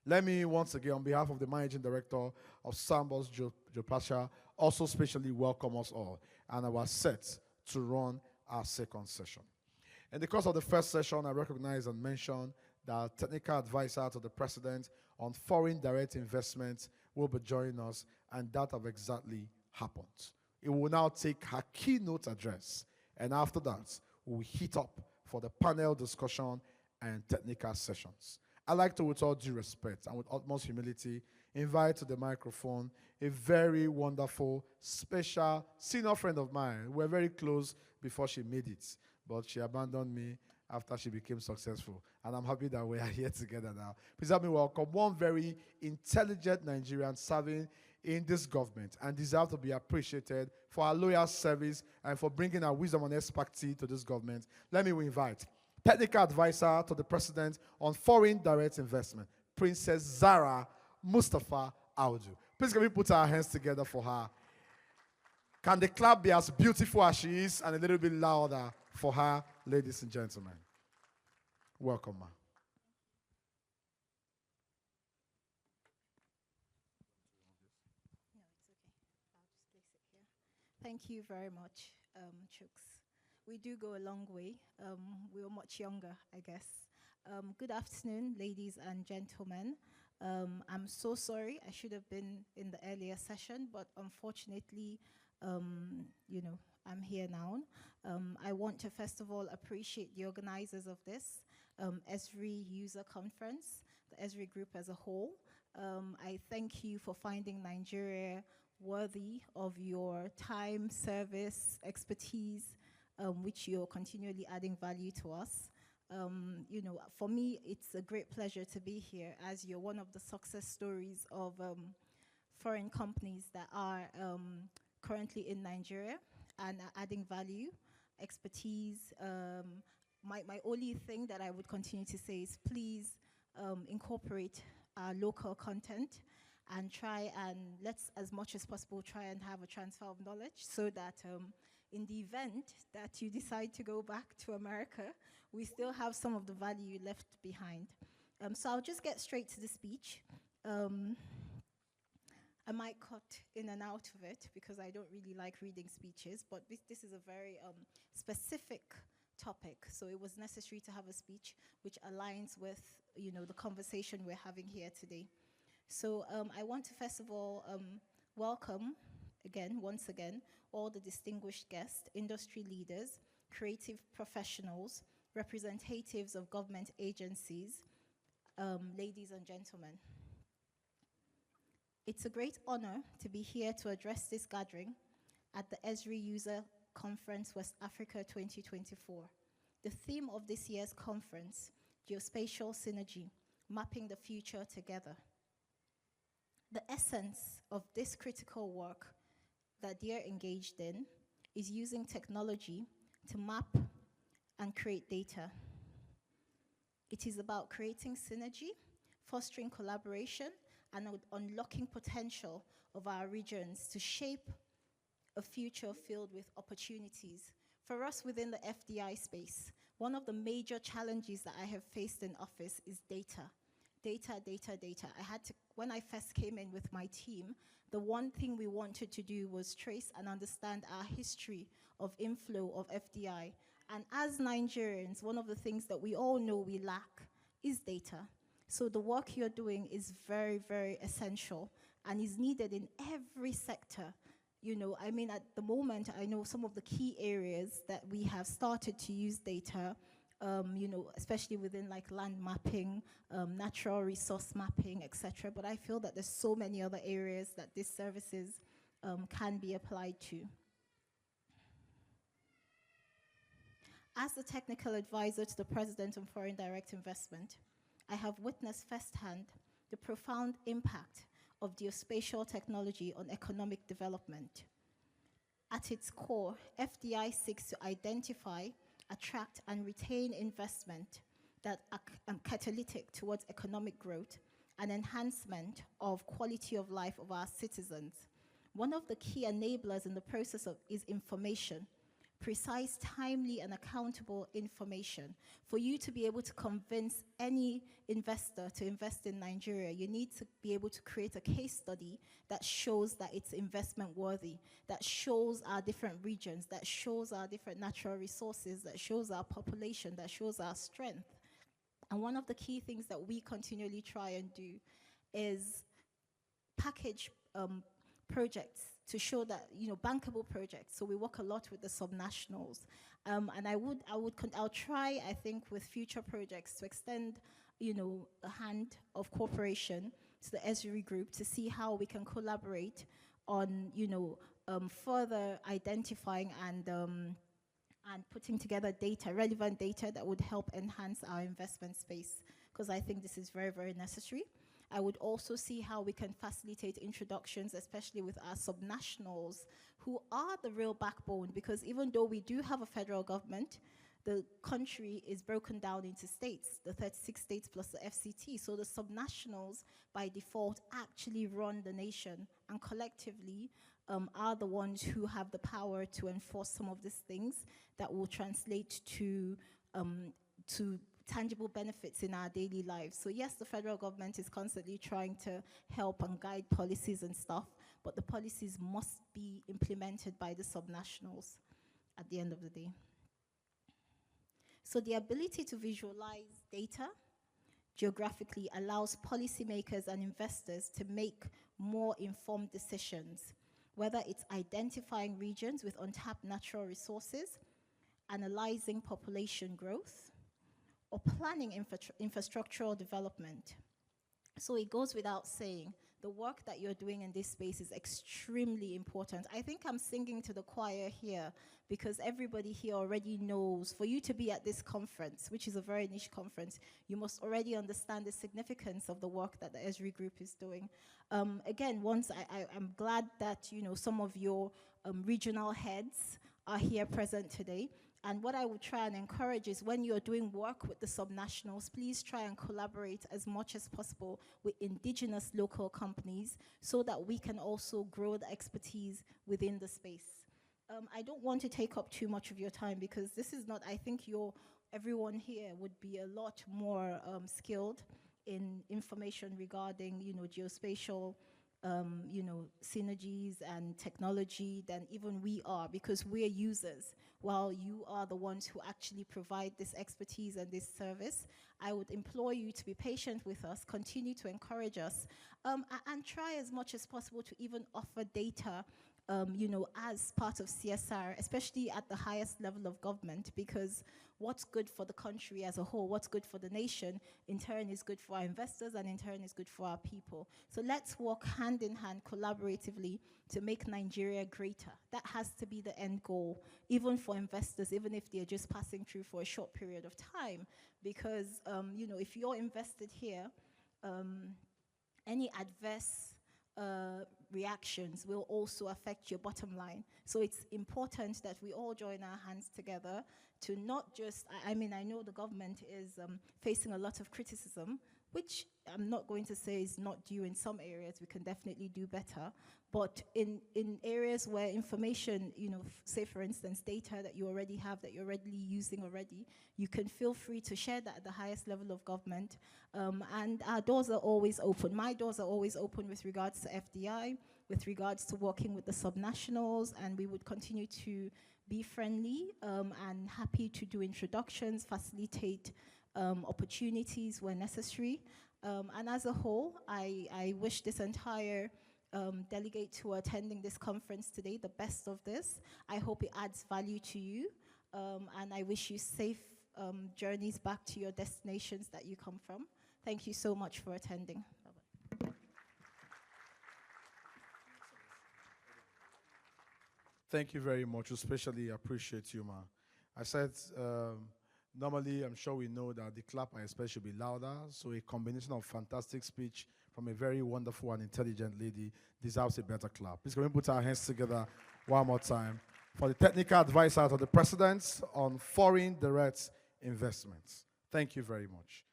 Let me once again, on behalf of the Managing Director of Sambos Geospatial, also specially welcome us all and our set to run our second session. In the course of the first session, I recognize and mention that technical advisor to the President on foreign direct investments will be joining us, and that have exactly happened. It will now take her keynote address, and after that, we'll hit up for the panel discussion and technical sessions. I'd like to, with all due respect and with utmost humility, invite to the microphone a very wonderful, special, senior friend of mine. We're very close before she made it, but she abandoned me after she became successful. And I'm happy that we are here together now. Please help me welcome one very intelligent Nigerian serving in this government and deserve to be appreciated for her loyal service and for bringing her wisdom and expertise to this government. Let me invite technical advisor to the President on foreign direct investment, Princess Zahra Mustapha Audu. Please can we put our hands together for her? Can the clap be as beautiful as she is and a little bit louder for her, ladies and gentlemen? Welcome, ma. No, it's okay. I'll just place it here. Thank you very much, Chooks. We do go a long way. We were much younger, I guess. Good afternoon, ladies and gentlemen. I'm so sorry. I should have been in the earlier session, but unfortunately, I'm here now. I want to first of all appreciate the organizers of this, Esri User Conference, the Esri group as a whole. I thank you for finding Nigeria worthy of your time, service, expertise, which you're continually adding value to us. For me, it's a great pleasure to be here as you're one of the success stories of foreign companies that are currently in Nigeria and are adding value, expertise. My only thing that I would continue to say is please incorporate our local content and try and let's, as much as possible, try and have a transfer of knowledge so that in the event that you decide to go back to America, we still have some of the value left behind. So I'll just get straight to the speech. I might cut in and out of it because I don't really like reading speeches, but this is a very specific topic, so it was necessary to have a speech which aligns with the conversation we're having here today. So I want to first of all welcome once again, all the distinguished guests, industry leaders, creative professionals, representatives of government agencies, ladies and gentlemen. It's a great honor to be here to address this gathering at the Esri User Conference West Africa 2024. The theme of this year's conference, Geospatial Synergy, Mapping the Future Together. The essence of this critical work that they are engaged in is using technology to map and create data. It is about creating synergy, fostering collaboration, and unlocking potential of our regions to shape a future filled with opportunities. For us within the FDI space, one of the major challenges that I have faced in office is data. Data. When I first came in with my team, the one thing we wanted to do was trace and understand our history of inflow of FDI. And as Nigerians, one of the things that we all know we lack is data. So the work you're doing is very, very essential and is needed in every sector. At the moment, I know some of the key areas that we have started to use data, especially within like land mapping, natural resource mapping, etc. But I feel that there's so many other areas that these services can be applied to. As the technical advisor to the President on Foreign Direct Investment, I have witnessed firsthand the profound impact of geospatial technology on economic development. At its core, FDI seeks to identify, attract, and retain investment that are catalytic towards economic growth and enhancement of quality of life of our citizens. One of the key enablers in the process is information. precise, timely, and accountable information. For you to be able to convince any investor to invest in Nigeria, you need to be able to create a case study that shows that it's investment worthy, that shows our different regions, that shows our different natural resources, that shows our population, that shows our strength. And one of the key things that we continually try and do is package projects to show that, bankable projects. So we work a lot with the subnationals. And I'll try, I think, with future projects to extend, a hand of cooperation to the Esri group to see how we can collaborate on, further identifying and putting together data, relevant data that would help enhance our investment space, because I think this is very, very necessary. I would also see how we can facilitate introductions, especially with our subnationals, who are the real backbone, because even though we do have a federal government, the country is broken down into states, the 36 states plus the FCT. So the subnationals, by default, actually run the nation, and collectively are the ones who have the power to enforce some of these things that will translate to tangible benefits in our daily lives. So yes, the federal government is constantly trying to help and guide policies and stuff, but the policies must be implemented by the subnationals at the end of the day. So the ability to visualize data geographically allows policymakers and investors to make more informed decisions, whether it's identifying regions with untapped natural resources, analyzing population growth, or planning infrastructural development. So it goes without saying, the work that you're doing in this space is extremely important. I think I'm singing to the choir here, because everybody here already knows, for you to be at this conference, which is a very niche conference, you must already understand the significance of the work that the Esri group is doing. Again, I'm glad that some of your regional heads are here present today. And what I would try and encourage is, when you're doing work with the subnationals, please try and collaborate as much as possible with indigenous local companies, so that we can also grow the expertise within the space. I don't want to take up too much of your time, because this is not, I think everyone here would be a lot more skilled in information regarding, geospatial, synergies and technology than even we are, because we're users, while you are the ones who actually provide this expertise and this service. I would implore you to be patient with us, continue to encourage us, and try as much as possible to even offer data as part of CSR, especially at the highest level of government, because what's good for the country as a whole, what's good for the nation, in turn is good for our investors, and in turn is good for our people. So let's work hand in hand, collaboratively, to make Nigeria greater. That has to be the end goal, even for investors, even if they're just passing through for a short period of time, because if you're invested here, any adverse reactions will also affect your bottom line. So it's important that we all join our hands together to not just, I know the government is facing a lot of criticism, which I'm not going to say is not due in some areas. We can definitely do better. But in areas where information, say for instance, data that you already have, that you're already using already, you can feel free to share that at the highest level of government. And our doors are always open. My doors are always open with regards to FDI, with regards to working with the subnationals, and we would continue to be friendly and happy to do introductions, facilitate opportunities where necessary. And as a whole, I wish this entire delegate who are attending this conference today the best of this. I hope it adds value to you, and I wish you safe journeys back to your destinations that you come from. Thank you so much for attending. Bye-bye. Thank you very much. Especially appreciate you, ma. I said, normally I'm sure we know that the clap I expect should be louder, so a combination of fantastic speech from a very wonderful and intelligent lady deserves a better clap. Please can we put our hands together one more time for the technical advisor to the president on foreign direct investments. Thank you very much.